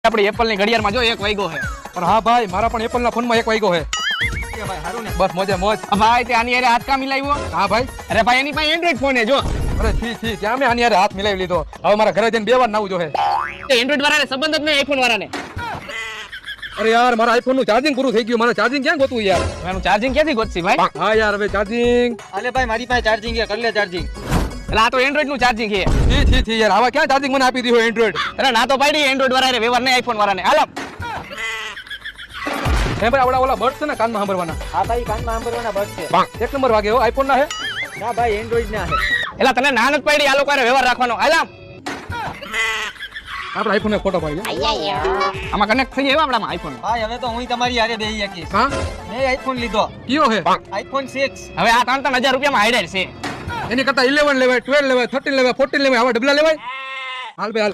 આપણી એપલ ની ઘડિયાળમાં જો 1 વાગ્યો છે. પણ હા ભાઈ મારા પણ એપલ ના ફોન માં 1 વાગ્યો છે. ભાઈ હારું ને બસ મોજે મોજ. ભાઈ તે આની હારે હાથ કા મિલાવ્યો? હા ભાઈ. અરે ભાઈ એની પાસે એન્ડ્રોઈડ ફોન છે જો. અરે છી ત્યાં મેં આની હારે હાથ મિલાવી લીધો. હવે મારા ઘરે જઈને 2 વાર નાવું જોહે. તે એન્ડ્રોઈડ વાળાને સંબંધ જ નહીં આઈફોન વાળાને. અરે યાર મારા આઈફોન નું ચાર્જિંગ પૂરું થઈ ગયું. મને ચાર્જિંગ ક્યાં ગોતવું યાર? એનું ચાર્જિંગ ક્યાંથી ગોતસી ભાઈ? હા યાર હવે ચાર્જિંગ. અલે ભાઈ મારી પાસે ચાર્જિંગ છે, કર લે ચાર્જિંગ. એટલે આ તો એન્ડ્રોઈડ નું ચાર્જિંગ છે. છી યાર હવે ક્યાં ચાર્જિંગ મને આપી દીધું એન્ડ્રોઈડ? અરે ના તો પાડી એન્ડ્રોઈડ વાળાને વ્યવહાર નહીં આઈફોન વાળાને. હાલો હે ભાઈ ઓલા બર્ડ છે ને કાનમાં સાંભળવાના. હા ભાઈ કાનમાં સાંભળવાના બસ છે. 1 નંબર વાગે હો આઈફોન ના હે. ના ભાઈ એન્ડ્રોઈડ ના છે. એટલે તને ના નથી પાડી આ લોકો વ્યવહાર રાખવાનો. હાલો આપણે આઈફોન ને ફોટો પાડી. આમાં કનેક્ટ થઈ જાય આપણામાં આઈફોન. ભાઈ હવે તો હું તમારી હારે બેહી શકીશ. હા મેં આઈફોન લીધો, કયો હે? આઈફોન 6. હવે આ 3,000 રૂપિયામાં હાઈડર છે. એની કરતા 11 લેવાય, 12 લેવાય, 13 લેવાય, 14 લેવાય, આવા ડબલા લેવાય. હાલ ભાઈ હાલ.